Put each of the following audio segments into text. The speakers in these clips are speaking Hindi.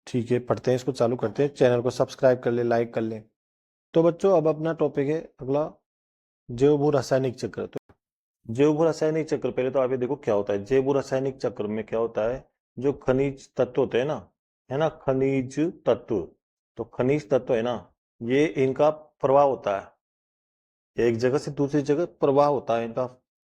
ठीक है, पढ़ते हैं, इसको चालू करते हैं। चैनल को सब्सक्राइब कर ले, लाइक कर ले। तो बच्चों अब अपना टॉपिक है अगला, जैव भू रासायनिक चक्र। तो जैव भू रासायनिक चक्र, पहले तो आप ये देखो क्या होता है। जैव भू रासायनिक चक्र में क्या होता है, जो खनिज तत्व होते हैं ना, है ना, खनिज तत्व। तो खनिज तत्व है ना, ये इनका प्रवाह होता है, एक जगह से दूसरी जगह प्रवाह होता है इनका,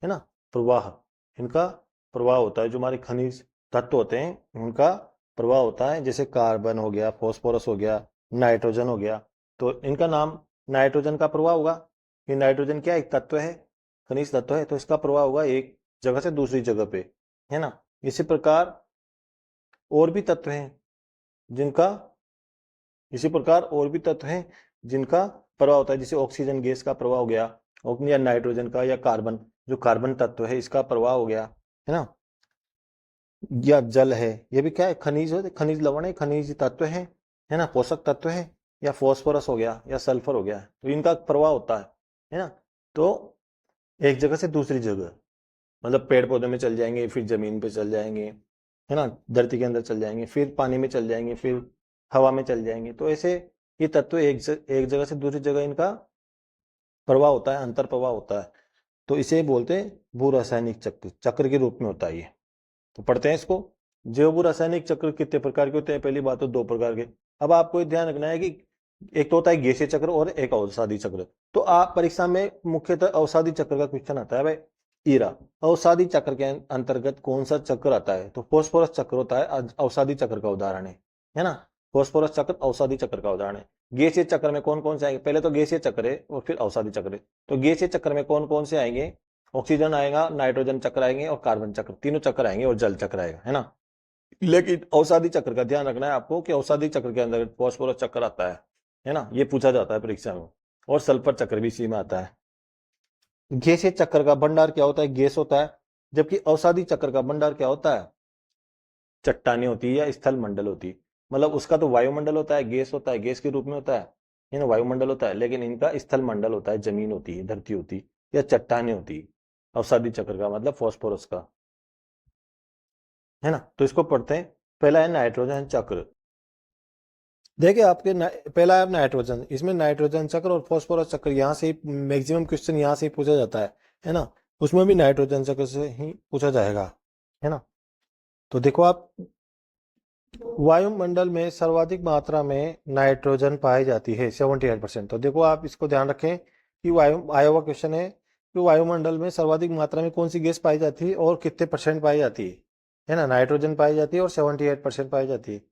है ना, प्रवाह। इनका प्रवाह होता है, जो हमारे खनिज तत्व होते हैं उनका प्रवाह होता है। जैसे कार्बन हो गया, फॉस्फोरस हो गया, नाइट्रोजन हो गया। तो इनका नाम नाइट्रोजन का प्रवाह होगा। कि नाइट्रोजन क्या एक तत्व है, खनिज तत्व है, तो इसका प्रवाह होगा एक जगह से दूसरी जगह पे, है ना। इसी प्रकार और भी तत्व हैं जिनका इसी प्रकार और भी तत्व हैं जिनका प्रवाह होता है। जैसे ऑक्सीजन गैस का प्रवाह हो गया, या नाइट्रोजन का, या कार्बन, जो कार्बन तत्व है इसका प्रवाह हो गया, है ना। या जल है, ये भी क्या है, खनिज है, खनिज लवण है, खनिज तत्व है ना, पोषक तत्व है। या फॉस्फोरस हो गया, या सल्फर हो गया, तो इनका प्रवाह होता है ना। तो एक जगह से दूसरी जगह, मतलब पेड़ पौधे में चल जाएंगे, फिर जमीन पे चल जाएंगे, है ना, धरती के अंदर चल जाएंगे, फिर पानी में चल जाएंगे, फिर हवा में चल जाएंगे। तो ऐसे ये तत्व एक जगह से दूसरी जगह इनका प्रवाह होता है, अंतर प्रवाह होता है। तो इसे बोलते हैं भू रासायनिक चक्र, चक्र के रूप में होता है ये। तो पढ़ते हैं इसको। जैव भू रासायनिक चक्र कितने प्रकार के होते हैं, पहली बात तो दो प्रकार के। अब आपको ध्यान रखना है कि एक तो होता है गैसीय चक्र और एक अवसादी चक्र। तो आप परीक्षा में मुख्यतः अवसादी चक्र का क्वेश्चन आता है भाई। ईरा अवसादी चक्र के अंतर्गत कौन सा चक्र आता है, तो फॉस्फोरस चक्र होता है, अवसादी चक्र का उदाहरण है ना। फॉस्फोरस चक्र अवसादी चक्र का उदाहरण है। गैसीय चक्र में कौन कौन से आएंगे, पहले तो गैसीय चक्र है और फिर अवसादी चक्र है। तो गैसीय चक्र में कौन कौन से आएंगे, ऑक्सीजन आएगा, नाइट्रोजन चक्र आएंगे और कार्बन चक्र, तीनों चक्र आएंगे और जल चक्र आएगा, है ना। लेकिन अवसादी चक्र का ध्यान रखना है आपको कि अवसादी चक्र के अंदर फॉस्फोरस चक्र आता है ना, ये पूछा जाता है परीक्षा में। और सल्फर चक्र भी इसी में आता है। गैसीय चक्र का भंडार क्या होता है, गैस होता है। जबकि अवसादी चक्र का भंडार क्या होता है, चट्टाने होती है या स्थल मंडल होती है। मतलब उसका तो वायुमंडल होता है, गैस होता है, गैस के रूप में होता है ना, वायुमंडल होता है। लेकिन इनका स्थल मंडल होता है, जमीन होती है, धरती होती है, या चट्टाने होती है। अवसादी चक्र का मतलब फॉस्फोरस का, है ना। तो इसको पढ़ते हैं। पहला है नाइट्रोजन चक्र। देखिए आपके पहला है नाइट्रोजन, इसमें नाइट्रोजन चक्र और फॉस्फोरस चक्र, यहाँ से मैक्सिमम क्वेश्चन यहाँ से ही पूछा जाता है ना। उसमें भी नाइट्रोजन चक्र से ही पूछा जाएगा, है ना। तो देखो आप, वायुमंडल में सर्वाधिक मात्रा में नाइट्रोजन पाई जाती है 78%। तो देखो आप इसको ध्यान रखें कि वायु आया हुआ क्वेश्चन है कि वायुमंडल में सर्वाधिक मात्रा में कौन सी गैस पाई जाती है और कितने परसेंट पाई जाती है ना। नाइट्रोजन पाई जाती है और 78% पाई जाती है।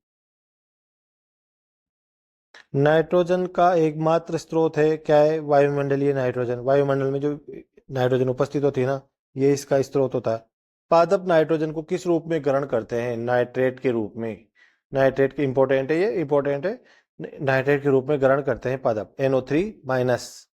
नाइट्रोजन का एकमात्र स्रोत है क्या है, वायुमंडलीय नाइट्रोजन। वायुमंडल में जो नाइट्रोजन उपस्थित होती है ना, ये इसका स्रोत होता है। पादप नाइट्रोजन को किस रूप में ग्रहण करते हैं, नाइट्रेट के रूप में। नाइट्रेट की इंपॉर्टेंट है, ये इंपॉर्टेंट है। नाइट्रेट के रूप में ग्रहण करते हैं पादप, NO3 माइनस,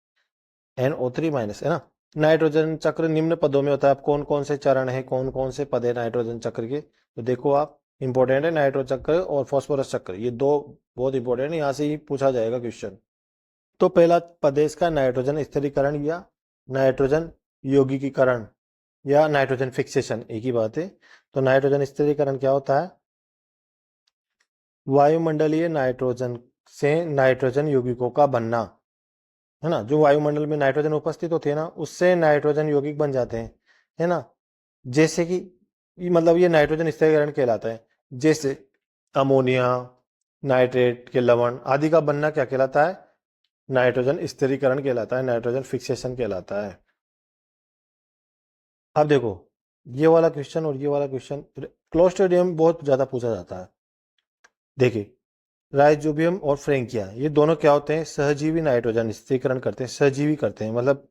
NO3 माइनस, है ना। नाइट्रोजन चक्र निम्न पदों में होता है। अब कौन कौन से चरण है, कौन कौन से पद है नाइट्रोजन चक्र के, तो देखो आप, इंपॉर्टेंट है नाइट्रोजन चक्र और फॉस्फोरस चक्र, ये दो बहुत इंपॉर्टेंट है, यहाँ से ही पूछा जाएगा क्वेश्चन। तो पहला पद है इसका नाइट्रोजन स्थिरीकरण या नाइट्रोजन यौगिकीकरण या नाइट्रोजन फिक्सेशन, एक ही बात है। तो नाइट्रोजन स्थिरीकरण क्या होता है, वायुमंडलीय नाइट्रोजन से नाइट्रोजन यौगिकों का बनना, है ना। जो वायुमंडल में नाइट्रोजन उपस्थित होती है ना, उससे नाइट्रोजन यौगिक बन जाते हैं, है ना। जैसे कि मतलब ये नाइट्रोजन स्थिरीकरण कहलाता है। जैसे अमोनिया, नाइट्रेट के लवण आदि का बनना क्या कहलाता है, नाइट्रोजन स्थिरीकरण कहलाता है, नाइट्रोजन फिक्सेशन कहलाता है। अब देखो, ये वाला क्वेश्चन और ये वाला क्वेश्चन क्लोस्ट्रिडियम बहुत ज्यादा पूछा जाता है। देखिए, राइजोबियम और फ्रेंकिया, ये दोनों क्या होते हैं, सहजीवी नाइट्रोजन स्थिरीकरण करते हैं, सहजीवी करते हैं, मतलब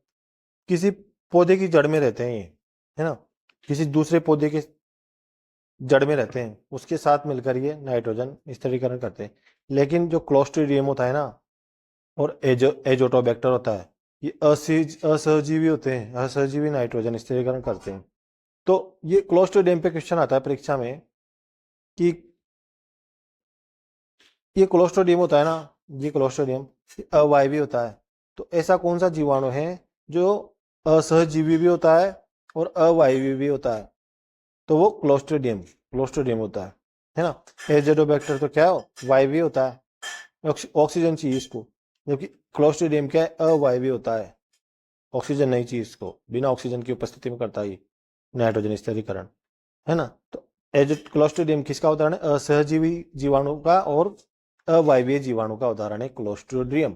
किसी पौधे की जड़ में रहते हैं ये, है ना। किसी दूसरे पौधे के जड़ में रहते हैं, उसके साथ मिलकर ये नाइट्रोजन स्थिरीकरण करते हैं। लेकिन जो क्लोस्ट्रिडियम होता है ना, और एजोटोबैक्टर होता है, ये असहजीवी होते हैं, असहजीवी नाइट्रोजन स्थिरीकरण करते हैं। तो ये क्लोस्ट्रिडियम पे क्वेश्चन आता है परीक्षा में कि ये क्लोस्ट्रिडियम होता है ना, ये क्लोस्ट्रिडियम अवायवी होता है। तो ऐसा कौन सा जीवाणु है जो असहजीवी भी होता है और अवायवी भी होता है, तो वो क्लोस्ट्रिडियम क्लोस्ट्रिडियम होता है है ना। एजेडोबैक्टर तो क्या हो, वायवीय होता है, ऑक्सीजन चाहिए इसको, जबकि क्लोस्ट्रीडियम क्या है, अवायवीय होता है, ऑक्सीजन नहीं चाहिए इसको, बिना ऑक्सीजन की उपस्थिति में करता है नाइट्रोजन स्थिरीकरण, है ना। तो क्लोस्ट्रीडियम किसका उदाहरण है, असहजीवी जीवाणु का और अवायवीय जीवाणु का उदाहरण है क्लोस्ट्रीडियम,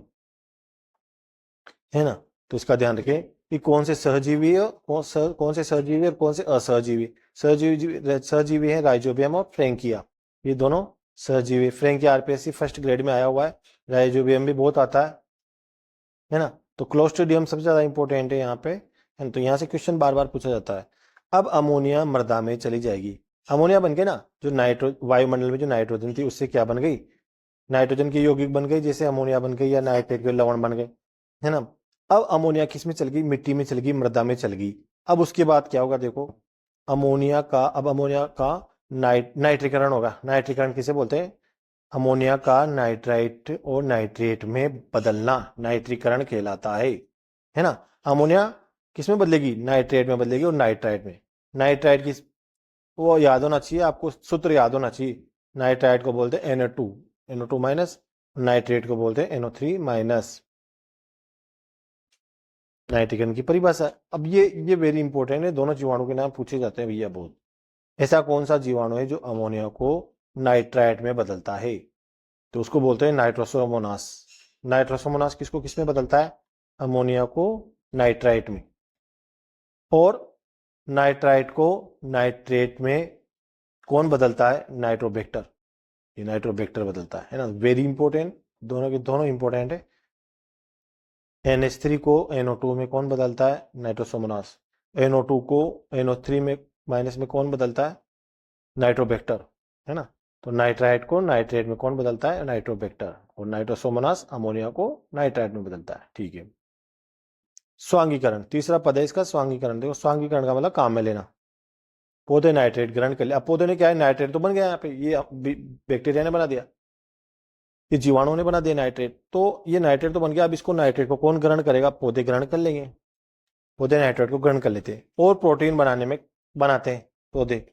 है ना। तो इसका ध्यान रखें कि कौन से सहजीवी है, कौन से सहजीवी और कौन से असहजीवी। सहजीवी है राइजोबियम और फ्रेंकिया, ये दोनों सहजीवी। फ्रेंकिया आरपीएससी फर्स्ट ग्रेड में आया हुआ है, राइजोबियम भी बहुत आता है ना। तो क्लोस्ट्रीडियम सबसे ज्यादा इंपॉर्टेंट है यहाँ पे, तो यहाँ से क्वेश्चन बार बार पूछा जाता है। अब अमोनिया मृदा में चली जाएगी, अमोनिया बन गई ना, जो वायुमंडल में जो नाइट्रोजन थी उससे क्या बन गई, नाइट्रोजन की यौगिक बन गई, जैसे अमोनिया बन गई या नाइट्रेट के लवण बन गए, है ना। अब अमोनिया किस में चल गई, मिट्टी में चल गई, मृदा में चल गई। अब उसके बाद क्या होगा देखो, अमोनिया का नाइट्रीकरण होगा। नाइट्रीकरण किसे बोलते हैं, अमोनिया का नाइट्राइट और नाइट्रेट में बदलना नाइट्रीकरण कहलाता है ना। अमोनिया किस में बदलेगी, नाइट्रेट में बदलेगी और नाइट्राइट में। नाइट्राइट किस, वो याद होना चाहिए आपको, सूत्र याद होना चाहिए। नाइट्राइट को बोलते हैं NO2 माइनस, नाइट्रेट को बोलते हैं NO3 माइनस, नाइट्रिकन की परिभाषा। अब ये वेरी इंपॉर्टेंट है, दोनों जीवाणु के नाम पूछे जाते हैं भैया बहुत। ऐसा कौन सा जीवाणु है जो अमोनिया को नाइट्राइट में बदलता है, तो उसको बोलते हैं नाइट्रोसोमोनास। नाइट्रोसोमोनास किसको किस में बदलता है, अमोनिया को नाइट्राइट में, और नाइट्राइट को नाइट्रेट में कौन बदलता है, नाइट्रोबैक्टर, ये नाइट्रोबैक्टर बदलता है ना। वेरी इंपॉर्टेंट, दोनों के दोनों इंपॉर्टेंट है। NH3 को NO2 में कौन बदलता है, नाइट्रोसोमोनास। NO2 को NO3 में माइनस में कौन बदलता है, नाइट्रोबैक्टर, है ना। तो नाइट्राइट को नाइट्रेट में कौन बदलता है, नाइट्रोबैक्टर, और नाइट्रोसोमोनास अमोनिया को नाइट्राइट में बदलता है, ठीक है। स्वांगीकरण, तीसरा पद है इसका स्वांगीकरण। देखो स्वांगीकरण का मतलब काम में लेना। पौधे नाइट्रेट ग्रहण कर लिया, अब पौधे ने क्या है, नाइट्रेट तो बन गया यहाँ पे, ये बैक्टीरिया ने बना दिया, ये जीवाणु ने बना दिया नाइट्रेट, तो ये नाइट्रेट तो बन गया। अब इसको नाइट्रेट को कौन ग्रहण करेगा, पौधे ग्रहण कर लेंगे, पौधे नाइट्रेट को ग्रहण कर लेते हैं और प्रोटीन बनाते हैं पौधे।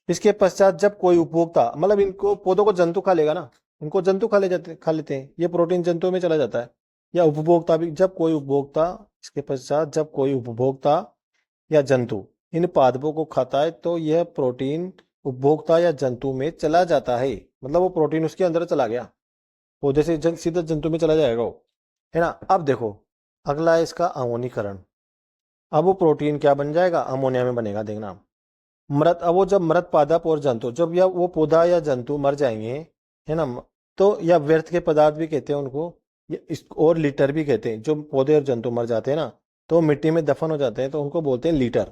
इसके पश्चात जब कोई उपभोक्ता, मतलब इनको पौधों को जंतु खा लेगा ना, इनको जंतु खा लेते हैं, ये प्रोटीन जंतुओं में चला जाता है, या उपभोक्ता भी, जब कोई उपभोक्ता, इसके पश्चात जब कोई उपभोक्ता या जंतु इन पादपों को खाता है तो यह प्रोटीन उपभोक्ता या जंतु में चला जाता है, मतलब वो प्रोटीन उसके अंदर चला गया, पौधे से सीधा जंतु में चला जाएगा वो, है ना। अब देखो अगला है इसका अमोनीकरण। अब वो प्रोटीन क्या बन जाएगा, अमोनिया में बनेगा, देखना। अब वो जब मृत पादप और जंतु, जब या वो पौधा या जंतु मर जाएंगे, है ना, तो या व्यर्थ के पदार्थ भी कहते हैं उनको, और लीटर भी कहते हैं, जो पौधे और जंतु मर जाते हैं ना, तो मिट्टी में दफन हो जाते हैं, तो उनको बोलते हैं लीटर,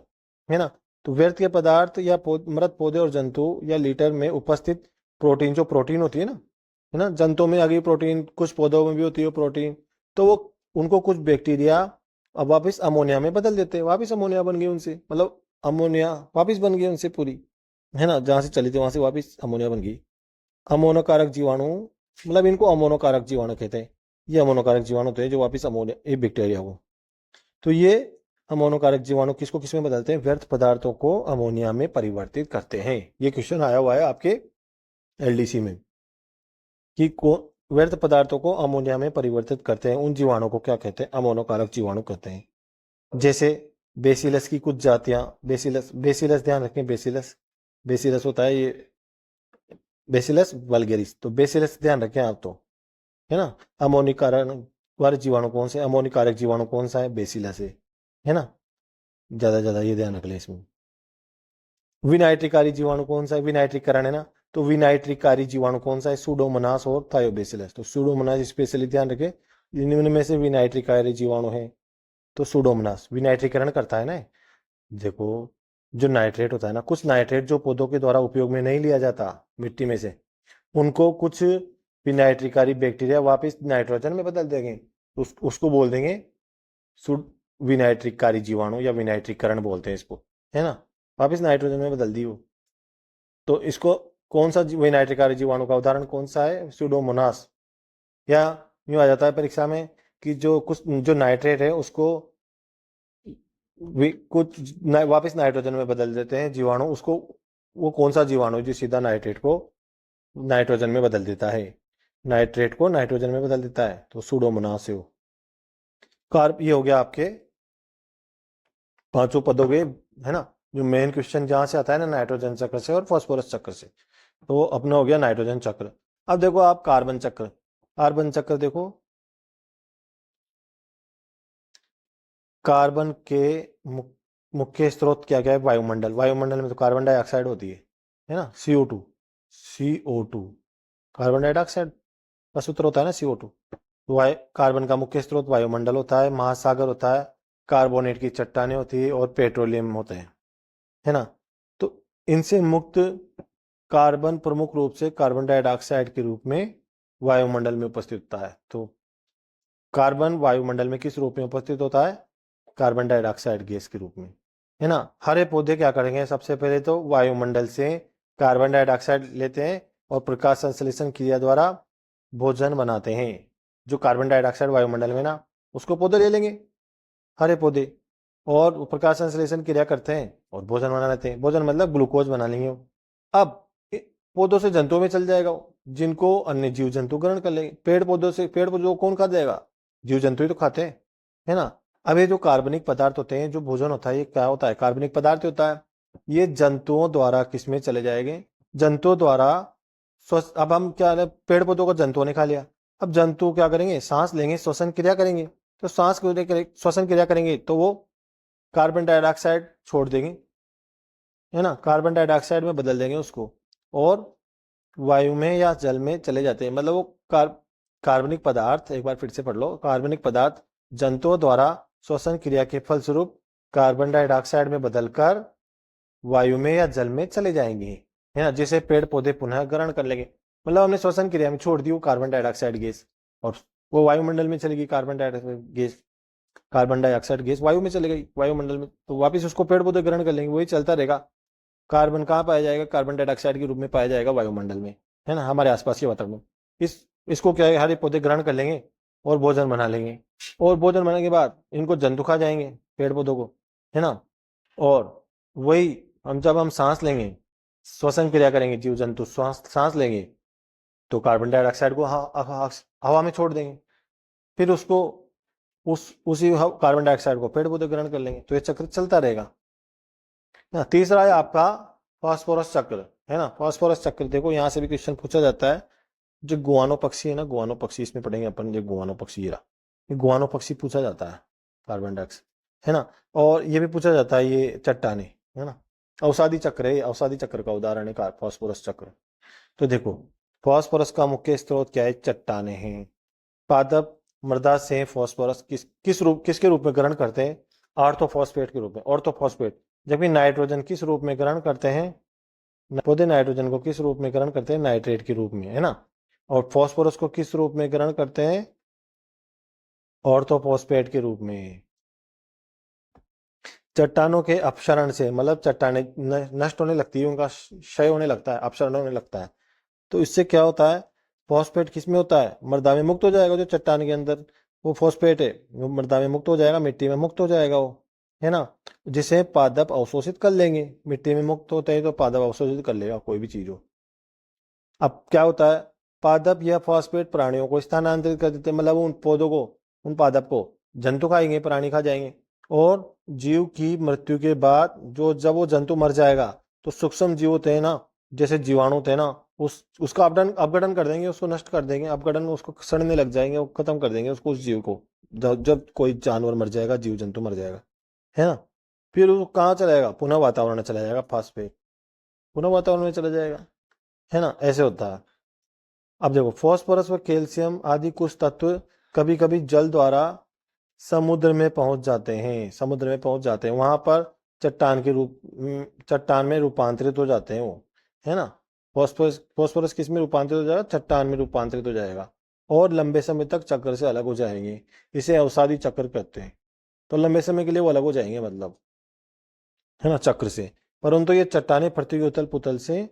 है ना। तो व्यर्थ के पदार्थ या मृत पौधे और जंतु या लीटर में उपस्थित प्रोटीन, जो प्रोटीन होती है ना, जंतु में आ गई प्रोटीन, कुछ पौधों में भी होती है प्रोटीन, तो वो उनको कुछ बैक्टीरिया अब वापस अमोनिया में बदल देते हैं, वापस अमोनिया बन गई उनसे, मतलब अमोनिया वापस बन गई उनसे पूरी, है ना, जहां से चली थी वहां से वापस अमोनिया बन गई। अमोनोकारक जीवाणु, मतलब इनको अमोनोकारक जीवाणु कहते हैं, ये अमोनोकारक जीवाणु थे जो वापस अमोनिया, ये बैक्टीरिया हो। तो ये अमोनोकारक जीवाणु किसको किस में बदलते हैं, व्यर्थ पदार्थों को अमोनिया में परिवर्तित करते हैं। ये क्वेश्चन आया हुआ है आपके LDC में कि व्यर्थ पदार्थों को अमोनिया में परिवर्तित करते हैं, उन जीवाणु को क्या कहते हैं, अमोनोकारक जीवाणु कहते हैं। जैसे बेसिलस की कुछ जातियां, बेसिलस ध्यान रखें, बेसिलस होता है ये, बेसिलस वल्गेरिस, तो बेसिलस ध्यान रखें आप, तो है ना। अमोनिकारक वाले जीवाणु कौन से, अमोनिकारक जीवाणु कौन सा है, बेसिलस है ना। ज्यादा ये ध्यान रख लें इसमें। विनाइट्रिकारी जीवाणु कौन सा है, विनाइट्रीकरण है ना, तो विनाइट्रिकारी जीवाणु कौन सा है, सूडोमोनास और थायोबेसिलस। तो सूडोमोनास स्पेशली ध्यान रखें, निम्न में से विनाइट्रिकारी जीवाणु है, तो सूडोमोनास विनाइट्रीकरण करता है ना। देखो जो नाइट्रेट होता है ना, कुछ नाइट्रेट जो पौधों के द्वारा उपयोग में नहीं लिया जाता मिट्टी में से, उनको कुछ विनाइट्रिकारी बैक्टीरिया वापस नाइट्रोजन में बदल देंगे, उसको बोल देंगे विनाइट्रिकारी जीवाणु या विनाइट्रीकरण बोलते हैं इसको, है ना, वापस नाइट्रोजन में बदल दी वो। तो इसको कौन सा विनाइट्रिकारी जीवाणु का उदाहरण कौन सा है, सूडोमोनास। या यूं आ जाता है परीक्षा में कि जो नाइट्रेट है उसको वापस नाइट्रोजन में बदल देते हैं जीवाणु, उसको वो कौन सा जीवाणु जो सीधा नाइट्रेट को नाइट्रोजन में बदल देता है, नाइट्रेट को नाइट्रोजन में बदल देता है, तो सुडोमोनास है वो। कार्ब, ये हो गया आपके पांचों पद हो गए, है ना। जो मेन क्वेश्चन जहां से आता है ना, नाइट्रोजन चक्र से और फास्फोरस चक्र से, तो वो अपना हो गया नाइट्रोजन चक्र। अब देखो आप कार्बन चक्र, कार्बन चक्र देखो, कार्बन के मुख्य स्रोत क्या क्या है, वायुमंडल, वायुमंडल में तो कार्बन डाइऑक्साइड होती है ना, CO2, CO2, कार्बन डाइऑक्साइड का सूत्र होता है ना CO2। तो कार्बन का मुख्य स्रोत वायुमंडल होता है, महासागर होता है, कार्बोनेट की चट्टानें होती है और पेट्रोलियम होते हैं, है ना। तो इनसे मुक्त कार्बन प्रमुख रूप से कार्बन डाइऑक्साइड के रूप में वायुमंडल में उपस्थित होता है। तो कार्बन वायुमंडल में किस रूप में उपस्थित होता है, कार्बन डाइऑक्साइड गैस के रूप में, है ना। हरे पौधे क्या करेंगे, सबसे पहले तो वायुमंडल से कार्बन डाइऑक्साइड लेते हैं और प्रकाश संश्लेषण क्रिया द्वारा भोजन बनाते हैं। जो कार्बन डाइऑक्साइड वायुमंडल में ना, उसको पौधे ले लेंगे, हरे पौधे, और प्रकाश संश्लेषण क्रिया करते हैं और भोजन बना लेते हैं। भोजन मतलब ग्लूकोज बना लेंगे वो। अब पौधों से जंतुओं में चल जाएगा वो, जिनको अन्य जीव जंतु ग्रहण कर लेंगे। पेड़ पौधों से, पेड़ पौधों को कौन खा जाएगा, जीव जंतु ही तो खाते हैं, है ना। अब ये जो कार्बनिक पदार्थ होते हैं, जो भोजन होता है, ये क्या होता है, कार्बनिक पदार्थ होता है। ये जंतुओं द्वारा किसमें चले जाएंगे, जंतुओं द्वारा स्वस्थ। अब हम क्या है, पेड़ पौधों को जंतुओं ने खा लिया, अब जंतु क्या करेंगे, सांस लेंगे, श्वसन क्रिया करेंगे। तो श्वसन क्रिया करेंगे तो वो कार्बन डाइऑक्साइड छोड़ देंगे, है ना, कार्बन डाइऑक्साइड में बदल देंगे उसको, और वायु में या जल में चले जाते हैं। मतलब वो कार्बनिक पदार्थ, एक बार फिर से पढ़ लो, कार्बनिक पदार्थ जंतुओं द्वारा श्वसन क्रिया के फलस्वरूप कार्बन डाइऑक्साइड में बदलकर वायु में या जल में चले जाएंगे, है ना, जिसे पेड़ पौधे पुनः ग्रहण कर लेंगे। मतलब हमने श्वसन क्रिया में छोड़ दी वो कार्बन डाइऑक्साइड गैस, और वो वायुमंडल में चली गई, कार्बन डाइऑक्साइड गैस वायु में चली गई वायुमंडल में, तो वापिस उसको पेड़ पौधे ग्रहण कर लेंगे, वही चलता रहेगा। कार्बन कहाँ पाया जाएगा, कार्बन डाइऑक्साइड के रूप में पाया जाएगा वायुमंडल में, है ना, हमारे आसपास के वातावरण में। इसको क्या है, हरे पौधे ग्रहण कर लेंगे और भोजन बना लेंगे, और भोजन बनाने के बाद इनको जंतु खा जाएंगे, पेड़ पौधों को, है ना। और वही जब हम सांस लेंगे, श्वसन क्रिया करेंगे, जीव जंतु सांस लेंगे, तो कार्बन डाइऑक्साइड को हवा में छोड़ देंगे, फिर उसको उसी कार्बन डाइऑक्साइड को पेड़ पौधे ग्रहण कर लेंगे, तो ये चक्र चलता रहेगा ना। तीसरा है आपका फास्फोरस चक्र, है ना। फास्फोरस चक्र देखो, यहाँ से भी क्वेश्चन पूछा जाता है। जो गुआनो पक्षी है ना, गुआनो पक्षी, इसमें पढ़ेंगे अपन, जो गुआनो पक्षी रहा, ये गुआनो पक्षी पूछा जाता है, कार्बन डाइऑक्साइड, है ना। और ये भी पूछा जाता है, ये चट्टाने, है ना, अवसादी चक्र है, अवसादी चक्र का उदाहरण है फास्फोरस चक्र। तो देखो, फास्फोरस का मुख्य स्रोत क्या है, चट्टाने हैं। पादप मृदा से फास्फोरस किसके रूप में ग्रहण करते हैं, ऑर्थोफॉस्फेट के रूप में, ऑर्थोफॉस्फेट। जबकि नाइट्रोजन किस रूप में ग्रहण करते हैं, पौधे नाइट्रोजन को किस रूप में ग्रहण करते हैं, नाइट्रेट के रूप में, है ना। और फास्फोरस को किस रूप में ग्रहण करते हैं, ऑर्थोफॉस्फेट के रूप में। चट्टानों के अपक्षरण से, मतलब चट्टाने नष्ट होने लगती है, उनका क्षय होने लगता है, अपक्षरण होने लगता है, तो इससे क्या होता है, फॉस्फेट किस में होता है, मृदा में मुक्त हो जाएगा। जो चट्टान के अंदर वो फॉस्फेट है, वो मृदा में मुक्त हो जाएगा, मिट्टी में मुक्त हो जाएगा वो, है ना। जिसे पादप अवशोषित कर लेंगे, मिट्टी में मुक्त होते हैं तो पादप अवशोषित कर लेगा, कोई भी चीज हो। अब क्या होता है, पादप या फॉस्फेट प्राणियों को स्थानांतरित कर देते हैं, मतलब उन पौधों को, उन पादप को जंतु खाएंगे, प्राणी खा जाएंगे। और जीव की मृत्यु के बाद जब वो जंतु मर जाएगा, तो सूक्ष्म जीव होते हैं ना, जैसे जीवाणु होते हैं ना, उसका अपघटन कर देंगे, उसको नष्ट कर देंगे, अपघटन, उसको सड़ने लग जाएंगे, वो खत्म कर देंगे उसको, उस जीव को। जब कोई जानवर मर जाएगा, जीव जंतु मर जाएगा, है ना, फिर वो कहाँ चला जाएगा, पुनः वातावरण में चला जाएगा, फास्फेट पुनः वातावरण में चला जाएगा, है ना, ऐसे होता है। अब देखो, फास्फोरस व कैल्शियम आदि कुछ तत्व कभी कभी जल द्वारा समुद्र में पहुंच जाते हैं, समुद्र में पहुंच जाते हैं, वहां पर चट्टान में रूपांतरित हो जाते हैं वो, है ना। फास्फोरस किस में रूपांतरित हो जाएगा, चट्टान में रूपांतरित हो जाएगा, और लंबे समय तक चक्र से अलग हो जाएंगे। इसे अवसादी चक्र कहते हैं। तो लंबे समय के लिए वो अलग हो जाएंगे, मतलब, है ना, चक्र से। परंतु ये चट्टाने पृथ्वी के उथल पुथल से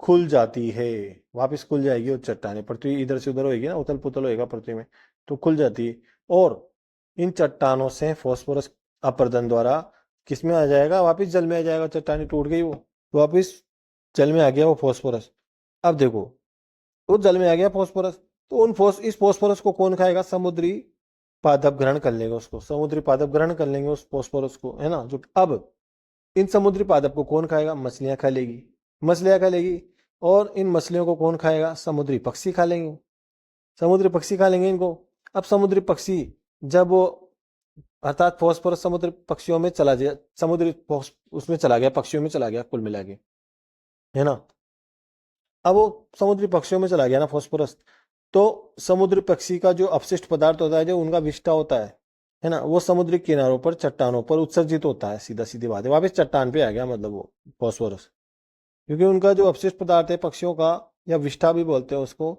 खुल जाती है, वापिस खुल जाएगी वो चट्टाने, पृथ्वी इधर से उधर होगी ना, उथल पुथल होएगा पृथ्वी में, तो खुल जाती है। और इन चट्टानों से फास्फोरस अपरदन द्वारा किस में आ जाएगा, वापिस जल में आ जाएगा। चट्टानी टूट गई वो, तो वापिस जल में आ गया वो फास्फोरस। अब देखो, वो जल में आ गया फॉस्फोरस। तो इस फॉस्फोरस को कौन खाएगा? समुद्री पादप ग्रहण कर लेंगे उसको, समुद्री पादप ग्रहण कर लेंगे उस फॉस्फोरस को, है ना। जो अब इन समुद्री पादप को कौन खाएगा? मछलियां खा लेगी, मछलियां खा लेगी। और इन मछलियों को कौन खाएगा? समुद्री पक्षी खा लेंगे, समुद्री पक्षी खा लेंगे इनको। अब समुद्री पक्षी जब वो, अर्थात फॉस्फोरस समुद्री पक्षियों में चला गया, उसमें चला गया, पक्षियों में चला गया कुल मिला के, है ना। अब वो समुद्री पक्षियों में चला गया ना फॉस्फोरस, तो समुद्री पक्षी का जो अपशिष्ट पदार्थ होता है, जो उनका विष्ठा होता है ना, वो समुद्री किनारों पर, चट्टानों पर उत्सर्जित होता है। सीधा सीधी बात है, वापस चट्टान पे आ गया मतलब वो फॉस्फोरस, क्योंकि उनका जो अपशिष्ट पदार्थ है पक्षियों का, या विष्ठा भी बोलते हैं उसको,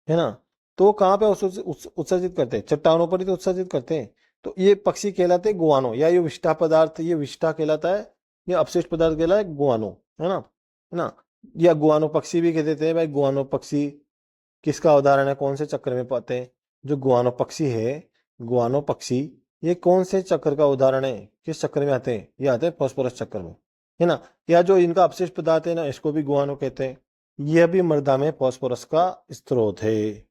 है ना, तो वो कहाँ पे उत्सर्जित करते हैं? चट्टानों पर ही तो उत्सर्जित करते हैं। तो ये पक्षी कहलाते हैं गुआनो, या ये विष्ठा पदार्थ, ये विष्ठा कहलाता है, ये अपशिष्ट पदार्थ कहलाता है गुआनो, है ना। या गुआनो पक्षी भी कह देते हैं भाई। गुआनो पक्षी किसका उदाहरण है? कौन से चक्र में पाते हैं? जो गुआनो पक्षी है, गुआनो पक्षी, ये कौन से चक्र का उदाहरण है? किस चक्र में आते हैं? ये आते हैं फॉस्फोरस चक्र में, है ना। या जो इनका अपशिष्ट पदार्थ है ना, इसको भी गुआनो कहते हैं। यह भी मृदा में फॉस्फोरस का स्रोत है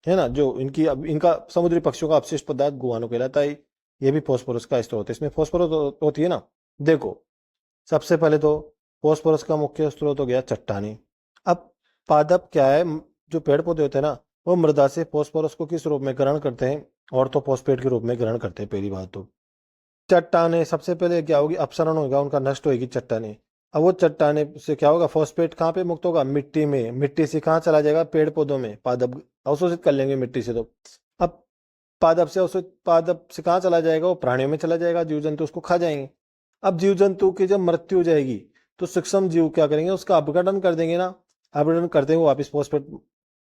ना। जो इनकी, अब इनका समुद्री पक्षियों का अपशिष्ट पदार्थ गुआनो कहलाता है। ये भी फॉस्फोरस का स्रोत है, इसमें फॉस्फोरस होती है ना। देखो, सबसे पहले तो फॉस्फोरस का मुख्य स्रोत हो गया चट्टानी। अब पादप क्या है? जो पेड़ पौधे होते हैं ना, वो मृदा से फॉस्फोरस को किस रूप में ग्रहण करते हैं? ऑर्थोफॉस्फेट के रूप में ग्रहण करते हैं। पहली बात तो चट्टाने सबसे पहले क्या होगी? अपसरण होगा उनका, नष्ट होगी चट्टाने। अब वो चट्टाने से क्या होगा? फॉस्फेट कहाँ पे मुक्त होगा? मिट्टी में। मिट्टी से कहाँ चला जाएगा? पेड़ पौधों में। पादप अवशोषित कर लेंगे मिट्टी से। तो अब पादप से कहाँ चला जाएगा? वो प्राणियों में चला जाएगा, जीव जंतु उसको खा जाएंगे। अब जीव जंतु की जब मृत्यु हो जाएगी, तो सूक्ष्म जीव क्या करेंगे? उसका अपघटन कर देंगे ना। अपघटन करते हुए वापिस फॉस्फेट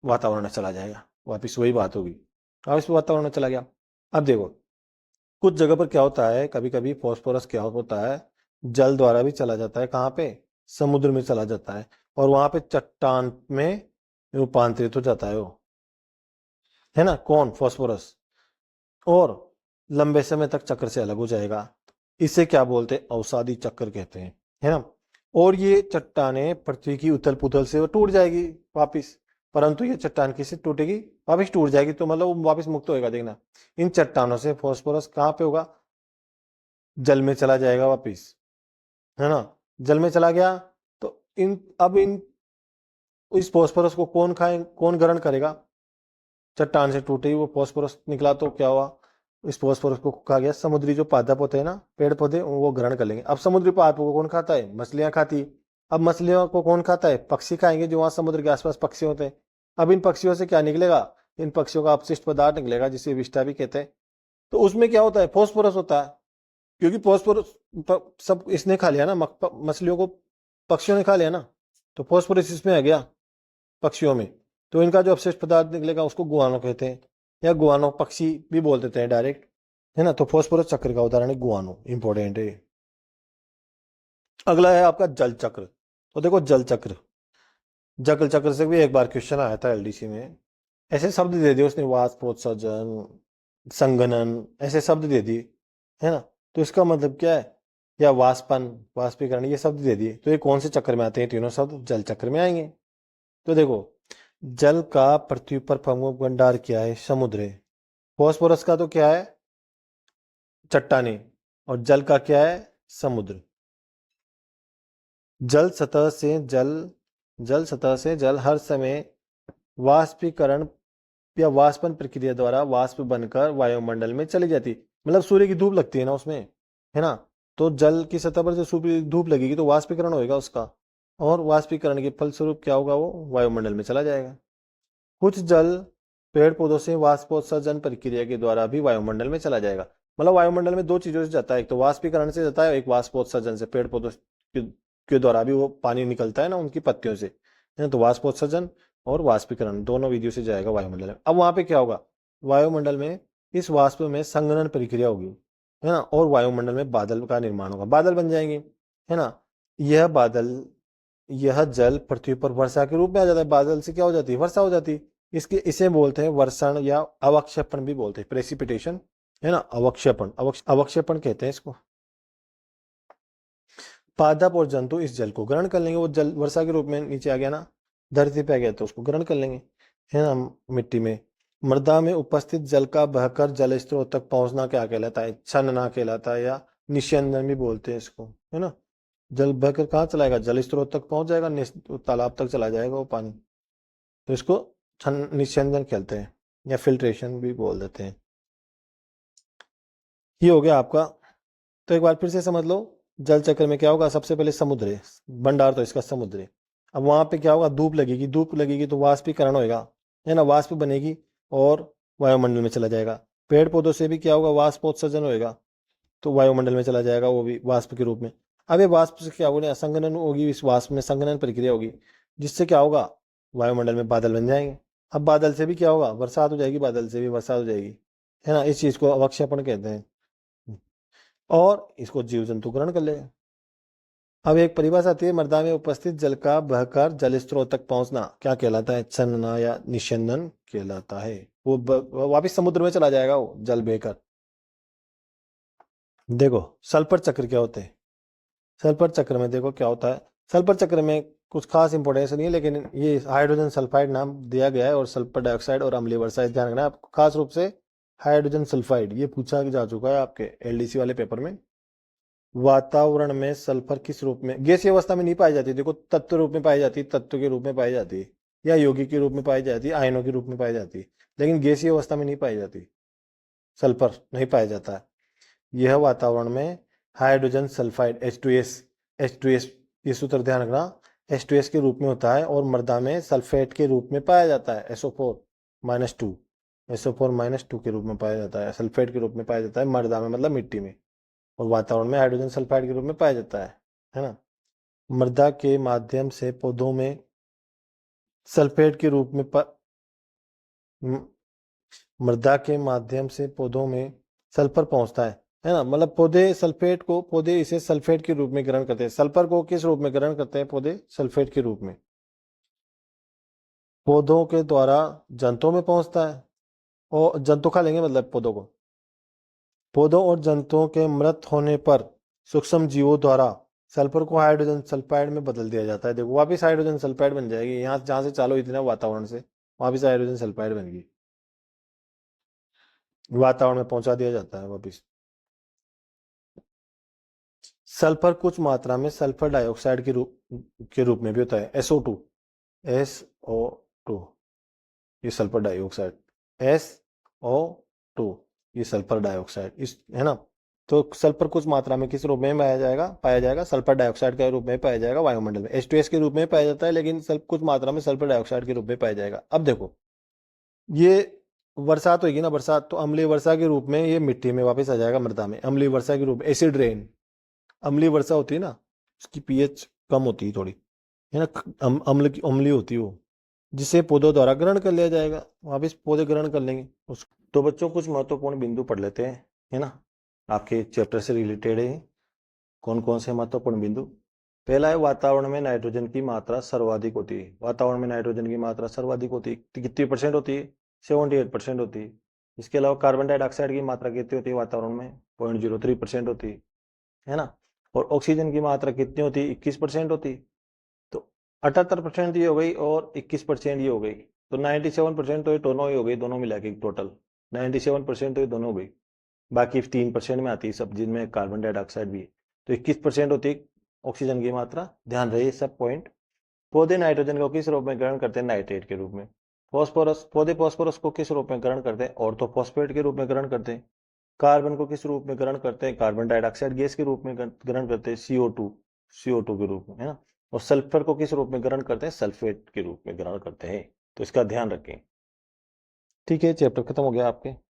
वातावरण में चला जाएगा, वापिस वही बात होगी, वापिस वातावरण में चला गया। अब देखो, कुछ जगह पर क्या होता है, कभी कभी फॉस्फोरस क्या होता है, जल द्वारा भी चला जाता है। कहाँ पे? समुद्र में चला जाता है, और वहां पे चट्टान में रूपांतरित हो जाता है वो, है ना। कौन? फॉस्फोरस। और लंबे समय तक चक्र से अलग हो जाएगा। इसे क्या बोलते हैं? अवसादी चक्र कहते हैं, है ना। और ये चट्टाने पृथ्वी की उथल पुथल से वो टूट जाएगी वापिस। परंतु ये चट्टान किससे टूटेगी? वापिस टूट जाएगी, तो मतलब वो वापिस मुक्त होएगा। देखना, इन चट्टानों से फॉस्फोरस कहाँ पे होगा? जल में चला जाएगा वापिस, है ना। जल में चला गया, तो इन इस फॉस्फोरस को कौन ग्रहण करेगा? चट्टान से टूटी वो फॉस्फोरस निकला, तो क्या हुआ? इस फॉस्फोरस को कहा गया, समुद्री जो पादप होते हैं ना, पेड़ पौधे, वो ग्रहण कर लेंगे। अब समुद्री पादपों को कौन खाता है? मछलियां खाती। अब मछलियों को कौन खाता है? पक्षी खाएंगे, जो वहां समुद्र के आसपास पक्षी होते हैं। अब इन पक्षियों से क्या निकलेगा? इन पक्षियों का अपशिष्ट पदार्थ निकलेगा, जिसे विष्ठा भी कहते हैं। तो उसमें क्या होता है? फॉस्फोरस होता है, क्योंकि फॉस्फोरस सब इसने खा लिया ना, मछलियों को पक्षियों ने खा लिया ना, तो फॉस्फोरस इसमें आ गया पक्षियों में। तो इनका जो अपशिष्ट पदार्थ निकलेगा उसको गुआनो कहते हैं, या गुआनो पक्षी भी बोल देते हैं डायरेक्ट, है ना। तो फॉस्फोरस चक्र का उदाहरण है गुआनो, इंपॉर्टेंट है। अगला है आपका जल चक्र। तो देखो, जल चक्र, जल चक्र से भी एक बार क्वेश्चन आया था एलडीसी में। ऐसे शब्द दे दिए उसने, वाष्पोत्सर्जन, संघनन, ऐसे शब्द दे दिए, है ना। तो इसका मतलब क्या है? या वाष्पन, वाष्पीकरण, ये शब्द दे दिए। तो ये कौन से चक्र में आते हैं? तीनों शब्द जल चक्र में आएंगे। तो देखो, जल का पृथ्वी पर प्रमुख भंडार क्या है? समुद्र है। फॉस्फोरस का तो क्या है? चट्टाने। और जल का क्या है? समुद्र। जल सतह से जल जल सतह से जल हर समय वाष्पीकरण या वाष्पन प्रक्रिया द्वारा वाष्प बनकर वायुमंडल में चली जाती। मतलब सूर्य की धूप लगती है ना उसमें, है ना। तो जल की सतह पर जो सूर्य की धूप लगेगी, तो वाष्पीकरण होगा उसका, और वाष्पीकरण के फलस्वरूप क्या होगा? वो वायुमंडल में चला जाएगा। कुछ जल पेड़ पौधों से वाष्पोत्सर्जन प्रक्रिया के द्वारा भी वायुमंडल में चला जाएगा। मतलब वायुमंडल में दो चीजों से जाता है, एक तो वाष्पीकरण से जाता है, एक वाष्पोत्सर्जन से। पेड़ पौधों के द्वारा भी वो पानी निकलता है ना उनकी पत्तियों से, है ना। तो वाष्पोत्सर्जन और वाष्पीकरण दोनों विधियों से जाएगा वायुमंडल में। अब वहां पे क्या होगा? वायुमंडल में इस वाष्प में संघनन प्रक्रिया होगी, है ना, और वायुमंडल में बादल का निर्माण होगा, बादल बन जाएंगे, है ना। यह बादल, यह जल पृथ्वी पर वर्षा के रूप में आ जाता है। बादल से क्या हो जाती है? वर्षा हो जाती है। इसे बोलते हैं वर्षण, या अवक्षेपण भी बोलते हैं, प्रेसिपिटेशन, है ना। अवक्षेपण, अवक्षेपण कहते हैं इसको। पादप और जंतु इस जल को ग्रहण कर लेंगे, वो जल वर्षा के रूप में नीचे आ गया ना। धरती पे आ गया तो उसको ग्रहण कर लेंगे, है ना। मिट्टी में मृदा में उपस्थित जल का बहकर जल स्रोत तक पहुंचना क्या कहलाता है? छनना कहलाता है, या निस्यंदन भी बोलते हैं इसको, है ना। जल बहकर कहाँ चलाएगा? जल स्रोत तक पहुंच जाएगा, तालाब तक चला जाएगा वो पानी, तो इसको निस्यंदन कहते हैं, या फिल्ट्रेशन भी बोल देते हैं। ये हो गया आपका। तो एक बार फिर से समझ लो, जल चक्र में क्या होगा? सबसे पहले समुद्र है, भंडार तो इसका समुद्र है। अब वहां पे क्या होगा? धूप लगेगी, धूप लगेगी तो वाष्पीकरण होएगा, है ना, वाष्प बनेगी और वायुमंडल में चला जाएगा। पेड़ पौधों से भी क्या होगा? वाष्पोत्सर्जन होएगा, तो वायुमंडल में चला जाएगा, वो भी वाष्प के रूप में। अब ये वाष्प से क्या होगा? संघनन होगी, इस वाष्प में संघनन प्रक्रिया होगी, जिससे क्या होगा? वायुमंडल में बादल बन जाएंगे। अब बादल से भी क्या होगा? बरसात हो जाएगी, बादल से भी बरसात हो जाएगी, है ना। इस चीज को अवक्षेपण कहते हैं, और इसको जीव जंतु ग्रहण कर लेगा। अब एक परिभाषा आती है, मृदा में उपस्थित जल का बहकर जल स्रोत तक पहुंचना क्या कहलाता है? छनना या निस्यंदन कहलाता है। वो वापिस समुद्र में चला जाएगा वो जल बहकर। देखो सल्फर चक्र क्या होते हैं? सल्फर चक्र में देखो क्या होता है। सल्फर चक्र में कुछ खास इंपोर्टेंस नहीं है, लेकिन ये हाइड्रोजन सल्फाइड नाम दिया गया है, और सल्फर डाइऑक्साइड और अम्लीय वर्षा, ध्यान रखना आपको खास रूप से। हाइड्रोजन सल्फाइड ये पूछा जा चुका है आपके एलडीसी वाले पेपर में। वातावरण में सल्फर किस रूप में? गैसीय अवस्था में नहीं पाई जाती, देखो तत्व रूप में पाई जाती है, तत्व के रूप में पाई जाती है, या यौगिक के रूप में पाई जाती है, आयनों के रूप में पाई जाती है, लेकिन गैसीय अवस्था में नहीं पाई जाती, सल्फर नहीं पाया जाता है। यह वातावरण में हाइड्रोजन सल्फाइड H2S ये सूत्र ध्यान रखना, H2S के रूप में होता है, और मृदा में सल्फेट के रूप में पाया जाता है, SO4 - 2 के रूप में पाया जाता है, सल्फेट के रूप में पाया जाता है मृदा में, मतलब मिट्टी में। और वातावरण में हाइड्रोजन सल्फाइड के रूप में पाया जाता है ना। मृदा के माध्यम से पौधों में सल्फेट के रूप में म- मृदा के माध्यम से पौधों में सल्फर पहुंचता है ना। मतलब पौधे इसे सल्फेट के रूप में ग्रहण करते हैं। सल्फर को किस रूप में ग्रहण करते हैं पौधे? सल्फेट के रूप में। पौधों के द्वारा जंतुओं में पहुंचता है, और जंतु खा लेंगे मतलब पौधों को। पौधों और जंतुओं के मृत होने पर सूक्ष्म जीवों द्वारा सल्फर को हाइड्रोजन सल्फाइड में बदल दिया जाता है। देखो वापिस हाइड्रोजन सल्फाइड बन जाएगी, यहाँ जहां से चालू हुई थी ना वातावरण से, वापिस हाइड्रोजन सल्फाइड बन गई, वातावरण में पहुंचा दिया जाता है वापिस। सल्फर कुछ मात्रा में सल्फर डाइऑक्साइड के रूप में भी होता है, SO2 ये सल्फर डाइऑक्साइड, SO2 ये सल्फर डाइऑक्साइड, इस है ना। तो सल्फर कुछ मात्रा में किस रूप में पाया जाएगा सल्फर डाइऑक्साइड के रूप में पाया जाएगा वायुमंडल में। H2S के रूप में पाया जाता है, लेकिन कुछ मात्रा में सल्फर डाइऑक्साइड के रूप में पाया जाएगा। अब देखो ये बरसात होगी ना, बरसात, तो अम्लीय वर्षा के रूप में ये मिट्टी में वापस आ जाएगा, मृदा में अम्लीय वर्षा के रूप में। एसिड रेन, अम्लीय वर्षा होती है ना, उसकी पीएच कम होती है थोड़ी, है ना, अम्लीय होती है वो, जिसे पौधों द्वारा ग्रहण कर लिया जाएगा, वापिस पौधे ग्रहण कर लेंगे उसको। तो बच्चों कुछ महत्वपूर्ण बिंदु पढ़ लेते हैं, है ना, आपके चैप्टर से रिलेटेड है। कौन कौन से महत्वपूर्ण बिंदु? पहला है वातावरण में नाइट्रोजन की मात्रा सर्वाधिक होती है। वातावरण में नाइट्रोजन की मात्रा सर्वाधिक होती है, कितनी परसेंट होती है? 78% होती है। इसके अलावा कार्बन डाइऑक्साइड की मात्रा कितनी होती है वातावरण में? 0.03% होती है ना। और ऑक्सीजन की मात्रा कितनी होती है? 21% होती। तो 78% ये हो गई, और 21% ये हो गई, तो 97% तो ये दोनों ही हो गई, दोनों मिला के टोटल 97% तो ये दोनों हो गई। बाकी 3% में आती है सब, जिनमें कार्बन डाइऑक्साइड भी है। तो 21% होती है ऑक्सीजन की मात्रा, ध्यान रहे सब पॉइंट। पौधे नाइट्रोजन को किस रूप में ग्रहण करते हैं? नाइट्रेट के रूप में। पौधे फास्फोरस को किस रूप में ग्रहण करते हैं? ऑर्थोफॉस्फेट के रूप में ग्रहण करते हैं। कार्बन को किस रूप में ग्रहण करते हैं? कार्बन डाइऑक्साइड गैस के रूप में ग्रहण करते हैं, CO2 के रूप में, है ना। और सल्फर को किस रूप में ग्रहण करते हैं? सल्फेट के रूप में ग्रहण करते हैं। तो इसका ध्यान रखें। ठीक है, चैप्टर खत्म हो गया आपके।